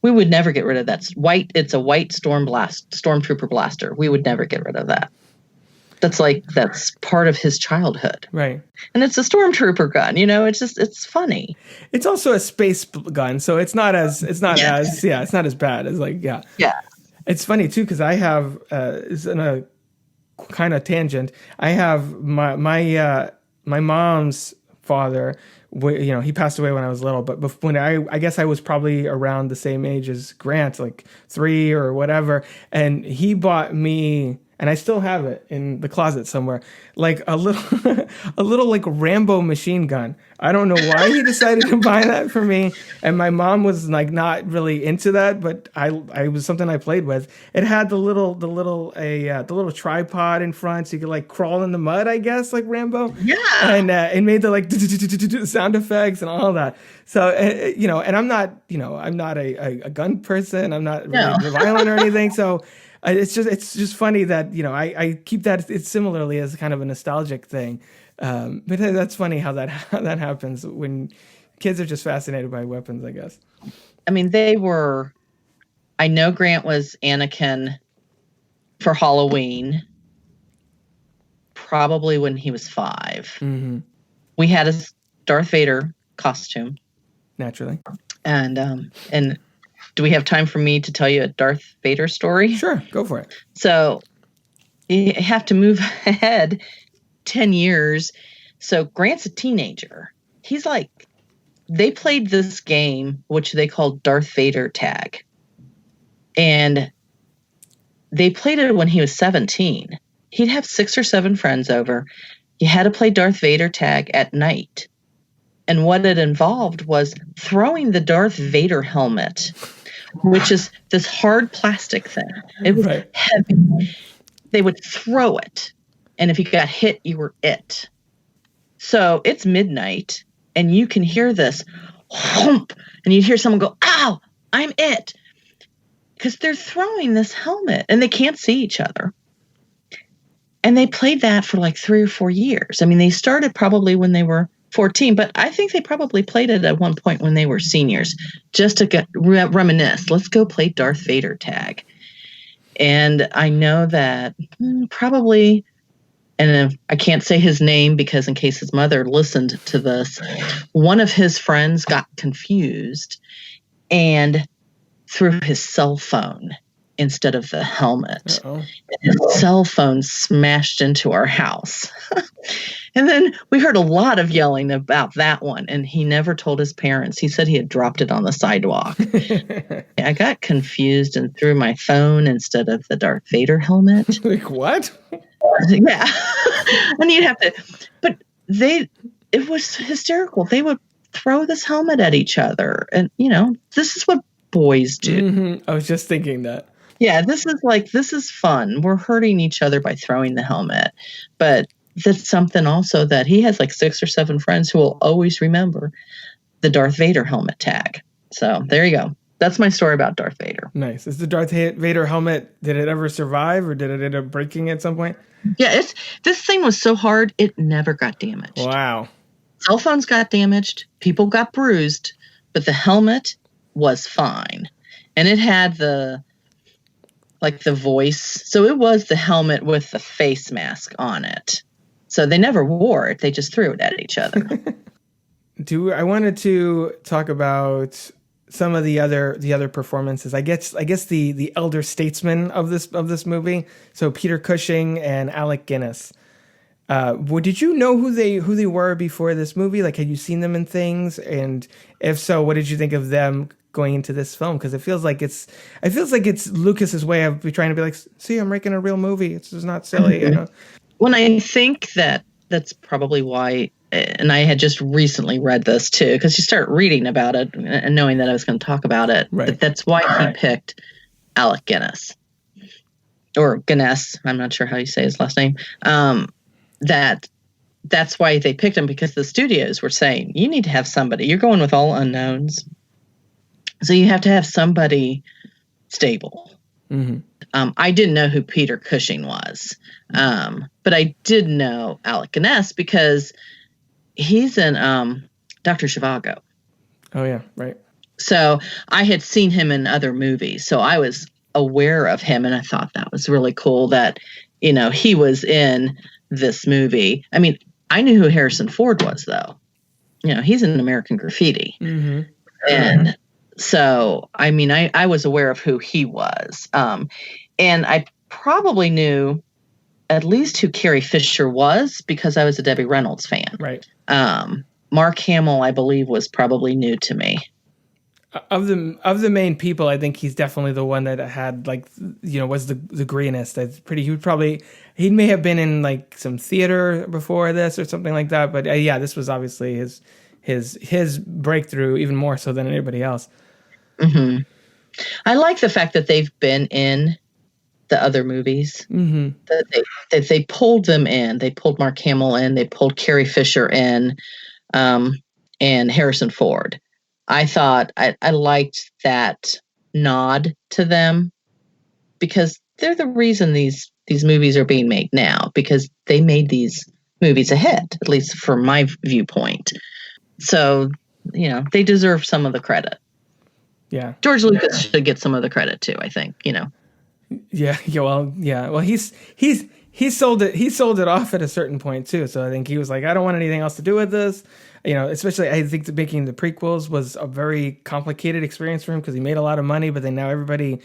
we would never get rid of that. It's a white stormtrooper blaster. We would never get rid of that. That's part of his childhood. Right. And it's a stormtrooper gun, it's funny. It's also a space gun, so it's not as bad as Yeah. It's funny too, because I have is in a kind of tangent. I have my mom's father. He passed away when I was little, but when I guess I was probably around the same age as Grant, like 3 or whatever, and he bought me. And I still have it in the closet somewhere, like a little like Rambo machine gun. I don't know why he decided to buy that for me. And my mom was like not really into that, but I was something I played with. It had the little tripod in front, so you could like crawl in the mud, I guess, like Rambo. Yeah. And it made the like sound effects and all that. So and I'm not a gun person. I'm not really violent or anything. So. It's just funny that I keep that it's similarly as kind of a nostalgic thing, but that's funny how that happens when kids are just fascinated by weapons, I guess. I mean, I know Grant was Anakin for Halloween, probably when he was 5. Mm-hmm. We had a Darth Vader costume, naturally, and do we have time for me to tell you a Darth Vader story? Sure, go for it. So you have to move ahead 10 years. So Grant's a teenager. He's like, they played this game, which they called Darth Vader tag. And they played it when he was 17. He'd have 6 or 7 friends over. You had to play Darth Vader tag at night. And what it involved was throwing the Darth Vader helmet, which is this hard plastic thing. It was heavy. They would throw it. And if you got hit, you were it. So it's midnight, and you can hear this whomp, and you hear someone go, "Ow, I'm it." Because they're throwing this helmet, and they can't see each other. And they played that for like 3 or 4 years. I mean, they started probably when they were 14, but I think they probably played it at one point when they were seniors, just to reminisce. Let's go play Darth Vader tag. And I know that probably, and I can't say his name because in case his mother listened to this, one of his friends got confused and threw his cell phone instead of the helmet. Uh-oh. His cell phone smashed into our house. And then we heard a lot of yelling about that one, and he never told his parents. He said he had dropped it on the sidewalk. I got confused and threw my phone instead of the Darth Vader helmet. Like, what? Yeah. And you'd have to, but it was hysterical. They would throw this helmet at each other. And, this is what boys do. Mm-hmm. I was just thinking that. Yeah, this is fun. We're hurting each other by throwing the helmet. But that's something also that he has like 6 or 7 friends who will always remember the Darth Vader helmet tag. So there you go. That's my story about Darth Vader. Nice. Is the Darth Vader helmet, did it ever survive or did it end up breaking at some point? Yeah, this thing was so hard, it never got damaged. Wow. Cell phones got damaged. People got bruised. But the helmet was fine. And it had the voice. So it was the helmet with the face mask on it. So they never wore it. They just threw it at each other. I wanted to talk about some of the other performances. I guess the elder statesmen of this movie. So Peter Cushing and Alec Guinness. Did you know who they were before this movie? Like, had you seen them in things? And if so, what did you think of them going into this film? Because it feels like it's Lucas's way of trying to be like, see, I'm making a real movie. It's just not silly. Mm-hmm. When I think that that's probably why. And I had just recently read this too, because you start reading about it and knowing that I was going to talk about it. Right. That's why he picked Alec Guinness, or Guinness. I'm not sure how you say his last name. That's why they picked him, because the studios were saying, you need to have somebody. You're going with all unknowns, so you have to have somebody stable. Mm-hmm. I didn't know who Peter Cushing was, but I did know Alec Guinness because he's in Dr. Zhivago. Oh, yeah, right. So I had seen him in other movies, so I was aware of him, and I thought that was really cool that, he was in this movie. I mean, I knew who Harrison Ford was, though. He's in American Graffiti. Mm-hmm. And so, I mean, I was aware of who he was. And I probably knew at least who Carrie Fisher was because I was a Debbie Reynolds fan. Right. Mark Hamill, I believe, was probably new to me. Of the main people, I think he's definitely the one that had was the greenest. He may have been in like some theater before this or something like that. But this was obviously his breakthrough, even more so than anybody else. Mm-hmm. I like the fact that they've been in the other movies. Mm-hmm. That they pulled them in. They pulled Mark Hamill in. They pulled Carrie Fisher in, and Harrison Ford. I thought I liked that nod to them because they're the reason these movies are being made now, because they made these movies ahead, at least from my viewpoint. So, they deserve some of the credit. Yeah. George Lucas should get some of the credit too, I think, Yeah. Well, he sold it off at a certain point too. So I think he was like, I don't want anything else to do with this. Especially I think making the prequels was a very complicated experience for him because he made a lot of money, but then now everybody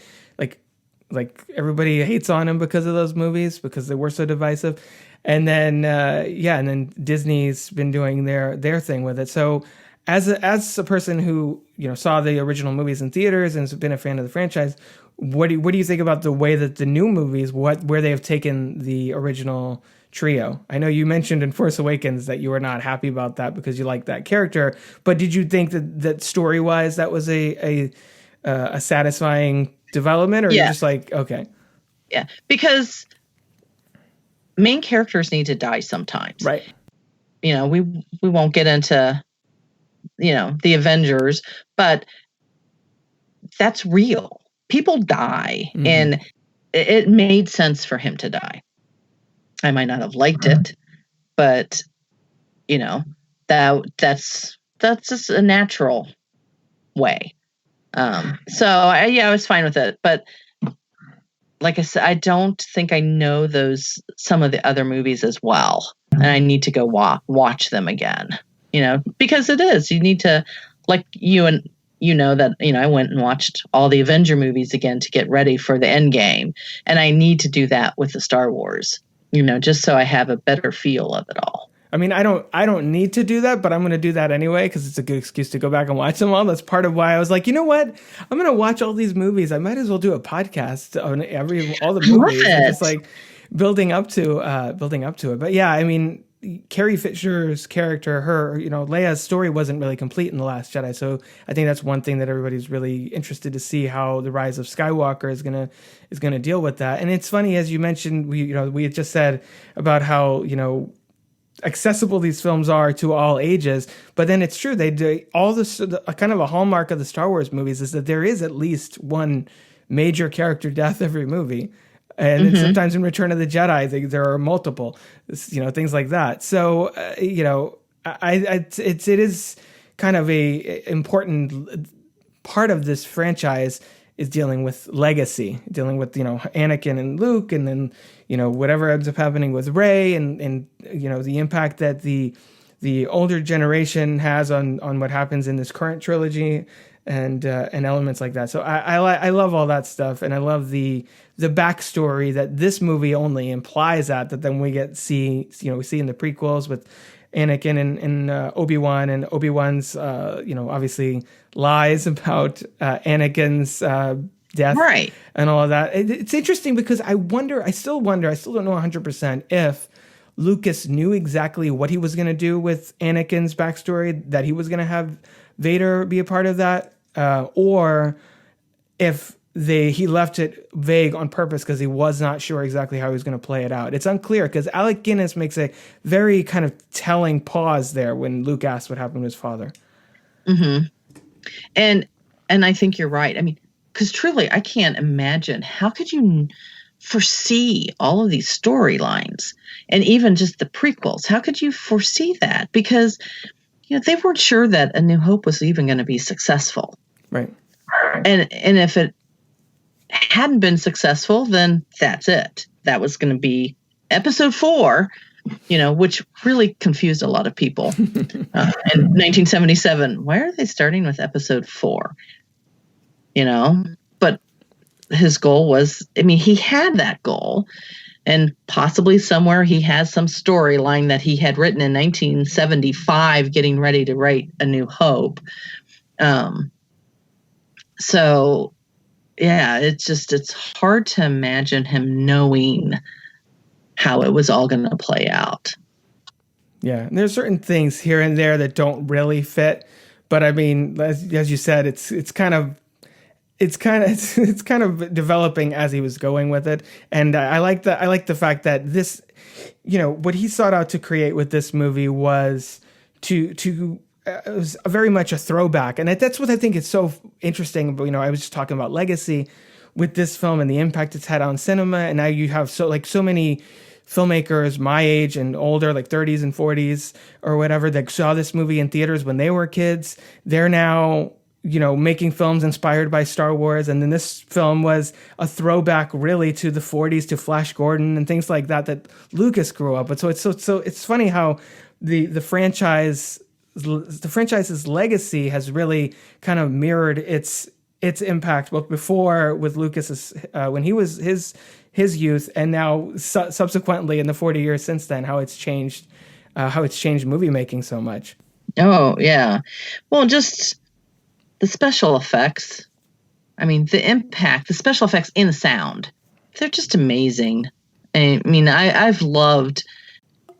everybody hates on him because of those movies because they were so divisive. And then and then Disney's been doing their thing with it. So as a person who saw the original movies in theaters and has been a fan of the franchise, what do you think about the way that the new movies where they have taken the original trio? I know you mentioned in Force Awakens that you were not happy about that because you liked that character, but did you think that story wise that was a satisfying development, or you're just like, okay? Yeah, because main characters need to die sometimes, right? We won't get into the Avengers, but that's real. People die, mm-hmm. and it made sense for him to die. I might not have liked it, but that's just a natural way. So I was fine with it, but like I said, I don't think I know some of the other movies as well, and I need to go watch them again. Because it is, you need to, like that, I went and watched all the Avenger movies again to get ready for the end game. And I need to do that with the Star Wars, just so I have a better feel of it all. I mean, I don't need to do that, but I'm going to do that anyway because it's a good excuse to go back and watch them all. That's part of why I was like, you know what? I'm going to watch all these movies. I might as well do a podcast on all the movies, and just like building up to it. But yeah, I mean, Carrie Fisher's character, Leia's story wasn't really complete in The Last Jedi. So I think that's one thing that everybody's really interested to see how the Rise of Skywalker is gonna deal with that. And it's funny, as you mentioned, we had just said about how accessible these films are to all ages, but then it's true they do all this. Kind of a hallmark of the Star Wars movies is that there is at least one major character death every movie. And mm-hmm. sometimes in Return of the Jedi, there are multiple, things like that. So, it is kind of a important part of this franchise is dealing with legacy, dealing with, Anakin and Luke, and then, whatever ends up happening with Rey and the impact that the older generation has on what happens in this current trilogy and elements like that. So I love all that stuff, and I love the backstory that this movie only implies that then we see in the prequels with Anakin and Obi-Wan, and Obi-Wan's obviously lies about Anakin's death, right, and all of that. It's interesting because I still don't know 100% if Lucas knew exactly what he was going to do with Anakin's backstory, that he was going to have Vader be a part of that, or if he left it vague on purpose because he was not sure exactly how he was going to play it out. It's unclear because Alec Guinness makes a very kind of telling pause there when Luke asks what happened to his father. Mm-hmm. And I think you're right. I mean, because truly, I can't imagine, how could you foresee all of these storylines and even just the prequels? How could you foresee that? Because, they weren't sure that A New Hope was even going to be successful. Right. And if it hadn't been successful, then that's it. That was going to be episode 4, which really confused a lot of people. In 1977, why are they starting with episode 4? But his goal was, he had that goal, and possibly somewhere he has some storyline that he had written in 1975, getting ready to write A New Hope. So yeah, it's hard to imagine him knowing how it was all going to play out. Yeah, and there's certain things here and there that don't really fit, but I mean, as you said, it's kind of developing as he was going with it, and I like the fact that this, what he sought out to create with this movie was to it was very much a throwback, and that's what I think is so interesting. But I was just talking about legacy with this film and the impact it's had on cinema, and now you have so many filmmakers my age and older, like 30s and 40s or whatever, that saw this movie in theaters when they were kids. They're now making films inspired by Star Wars, and then this film was a throwback really to the 40s, to Flash Gordon and things like that Lucas grew up with. So it's funny how the franchise's legacy has really kind of mirrored its impact both before with Lucas's when he was his youth, and now subsequently in the 40 years since then, how it's changed movie making so much. Oh yeah, well, just the special effects. I mean, the impact, the special effects in sound, they're just amazing. I mean, I've loved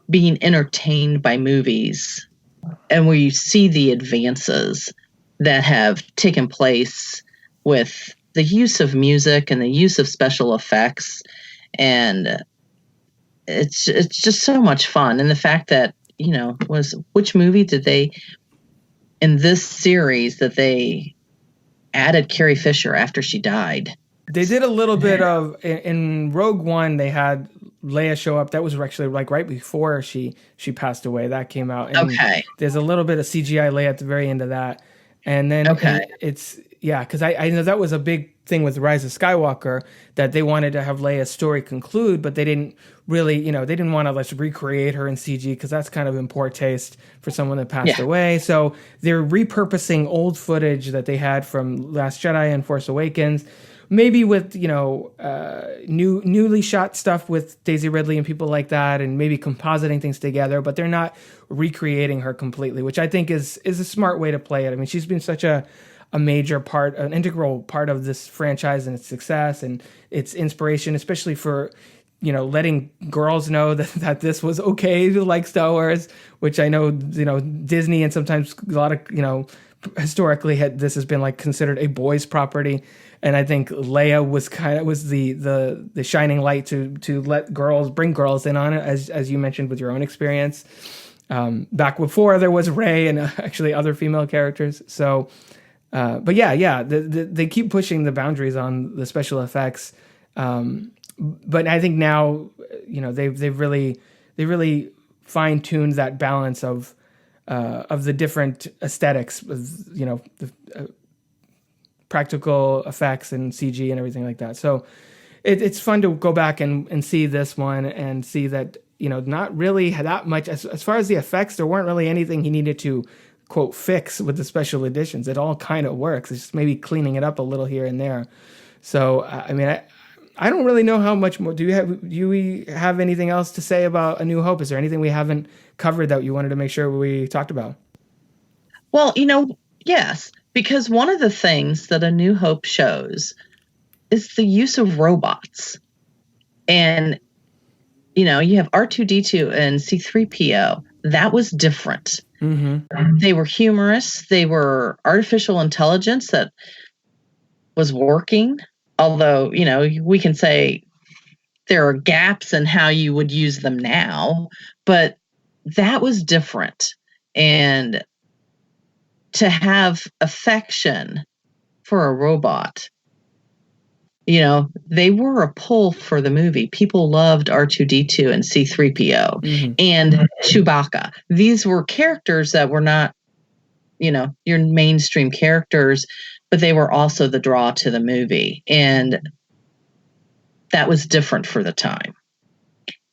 being entertained by movies, and where you see the advances that have taken place with the use of music and the use of special effects. And it's just so much fun. And the fact that, which movie did they, in this series, that they added Carrie Fisher after she died? They did a little bit of, in Rogue One, they had Leia show up. That was actually like right before she passed away. That came out. And okay. There's a little bit of CGI Leia at the very end of that. And then it's because I know that was a big thing with Rise of Skywalker, that they wanted to have Leia's story conclude, but they didn't really, they didn't want to let's recreate her in CG, because that's kind of in poor taste for someone that passed away. So they're repurposing old footage that they had from Last Jedi and Force Awakens, maybe with newly shot stuff with Daisy Ridley and people like that, and maybe compositing things together, but they're not recreating her completely, which I think is a smart way to play it. I mean, she's been such a major part, an integral part of this franchise and its success and its inspiration, especially for letting girls know that this was okay to like Star Wars, which I know Disney and sometimes a lot of historically this has been like considered a boys' property. And I think Leia was the shining light to bring girls in on it, as you mentioned with your own experience. Back before there was Rey and actually other female characters. So, but they keep pushing the boundaries on the special effects. But I think now, they've really fine-tuned that balance of the different aesthetics, the practical effects and CG and everything like that. So it's fun to go back and see this one and see that, not really that much as far as the effects, there weren't really anything he needed to quote fix with the special editions. It all kind of works. It's just maybe cleaning it up a little here and there. So, I mean, I don't really know how much more. Do we have anything else to say about A New Hope? Is there anything we haven't covered that you wanted to make sure we talked about? Well, yes, because one of the things that A New Hope shows is the use of robots. And, you have R2D2 and C3PO. That was different. Mm-hmm. They were humorous. They were artificial intelligence that was working. Although, we can say there are gaps in how you would use them now, but that was different. And to have affection for a robot, they were a pull for the movie. People loved R2D2 and C3PO and Chewbacca. These were characters that were not, your mainstream characters, but they were also the draw to the movie. And that was different for the time.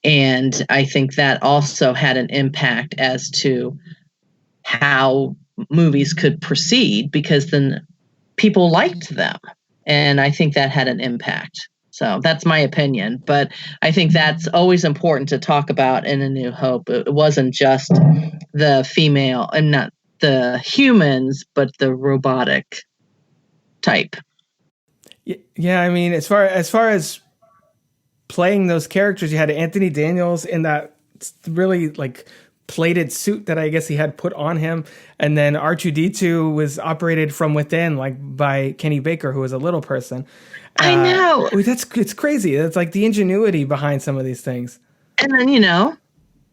And I think that also had an impact as to how movies could proceed, because then people liked them. And I think that had an impact. So that's my opinion. But I think that's always important to talk about in A New Hope. It wasn't just the female and not the humans, but the robotic type. Yeah, I mean, as far as playing those characters, you had Anthony Daniels in that really like plated suit that I guess he had put on him, and then R2D2 was operated from within, like by Kenny Baker, who was a little person. I know. It's crazy. It's like the ingenuity behind some of these things. And then,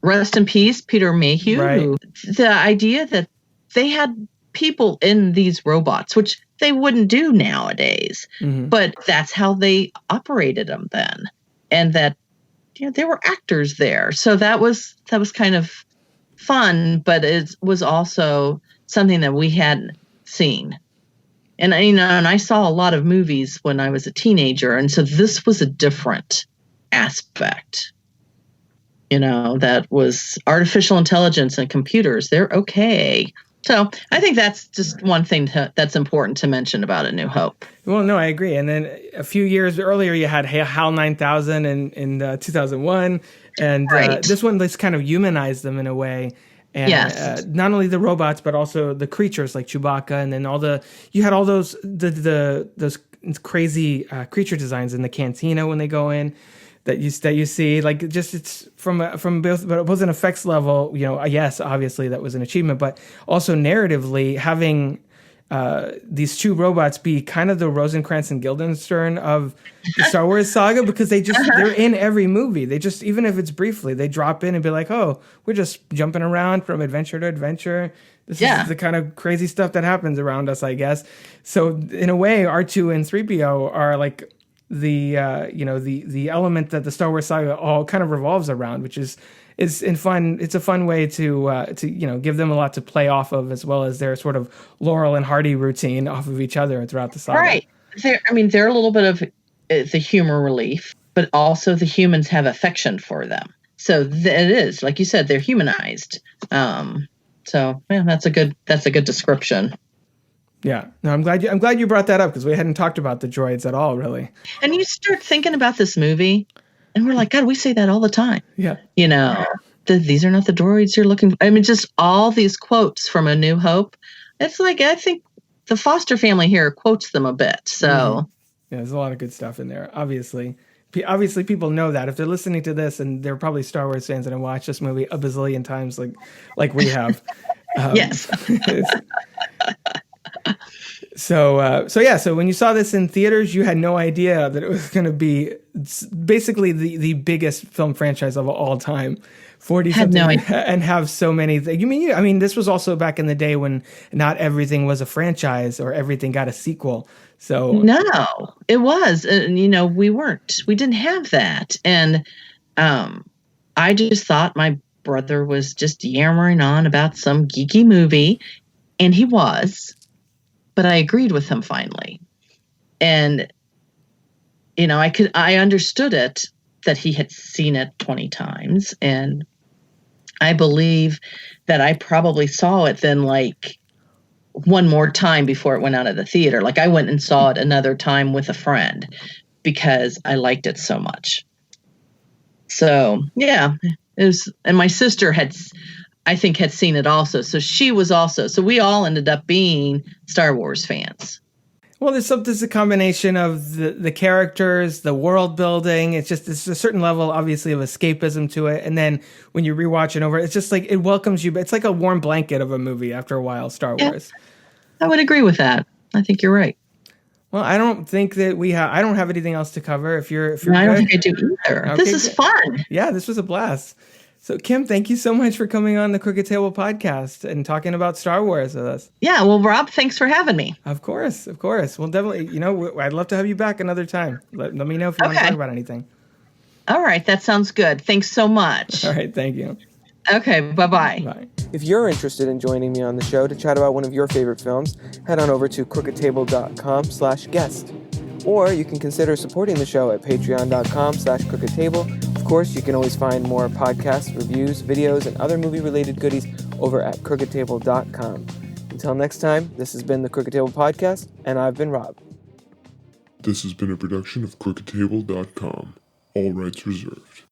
rest in peace, Peter Mayhew. Right. The idea that they had people in these robots, which they wouldn't do nowadays, but that's how they operated them then. And that, there were actors there. So that was kind of fun, but it was also something that we hadn't seen. And I saw a lot of movies when I was a teenager, and so this was a different aspect. That was artificial intelligence and computers. They're okay. So I think that's just one thing that's important to mention about A New Hope. Well, no, I agree. And then a few years earlier, you had HAL 9000 in 2001. And right. This one, let's kind of humanize them in a way. And yes. Not only the robots, but also the creatures like Chewbacca. And then you had all those crazy creature designs in the cantina when they go in. That you see, like, just it's from both an effects level, yes, obviously that was an achievement, but also narratively having these two robots be kind of the Rosencrantz and Guildenstern of the Star Wars saga, because they're in every movie. They just, even if it's briefly, they drop in and be like, oh, we're just jumping around from adventure to adventure. This is the kind of crazy stuff that happens around us, I guess. So in a way, R2 and 3PO are like the element that the Star Wars saga all kind of revolves around, which is fun. It's a fun way to give them a lot to play off of, as well as their sort of Laurel and Hardy routine off of each other throughout the saga. Right. They're a little bit of the humor relief, but also the humans have affection for them. So it is, like you said, they're humanized. So that's a good description. Yeah, no, I'm glad you brought that up, because we hadn't talked about the droids at all, really. And you start thinking about this movie, and we're like, God, we say that all the time. Yeah, these are not the droids you're looking for. I mean, just all these quotes from A New Hope. It's like, I think the Foster family here quotes them a bit. So yeah, there's a lot of good stuff in there. Obviously, people know that if they're listening to this, and they're probably Star Wars fans and have watched this movie a bazillion times, like we have. Yes. So when you saw this in theaters, you had no idea that it was going to be basically the biggest film franchise of all time. 40 something, no idea. And have so many things. I mean, this was also back in the day when not everything was a franchise or everything got a sequel. So no, it was, we didn't have that. And I just thought my brother was just yammering on about some geeky movie, and he was. But I agreed with him finally. And, I understood it, that he had seen it 20 times. And I believe that I probably saw it then one more time before it went out of the theater. Like I went and saw it another time with a friend because I liked it so much. So, yeah, it was, and my sister had seen it also. So she was also, so we all ended up being Star Wars fans. Well, there's a combination of the characters, the world building. It's a certain level, obviously, of escapism to it. And then when you rewatch it over, it's just like it welcomes you. It's like a warm blanket of a movie after a while. Star Wars. I would agree with that. I think you're right. Well, I don't think that I don't have anything else to cover. If you're No, I don't good. think I do either. Okay, this is good. fun. Yeah, this was a blast. So, Kim, thank you so much for coming on the Crooked Table podcast and talking about Star Wars with us. Yeah, well, Rob, thanks for having me. Of course. Well, definitely, I'd love to have you back another time. Let me know if you want to talk about anything. All right, that sounds good. Thanks so much. All right, thank you. Okay, bye-bye. Bye. If you're interested in joining me on the show to chat about one of your favorite films, head on over to crookedtable.com/guest. Or you can consider supporting the show at patreon.com/crookedtable. Of course, you can always find more podcasts, reviews, videos, and other movie-related goodies over at crookedtable.com. Until next time, this has been the Crooked Table Podcast, and I've been Rob. This has been a production of crookedtable.com. All rights reserved.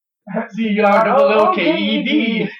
The art of the little KED.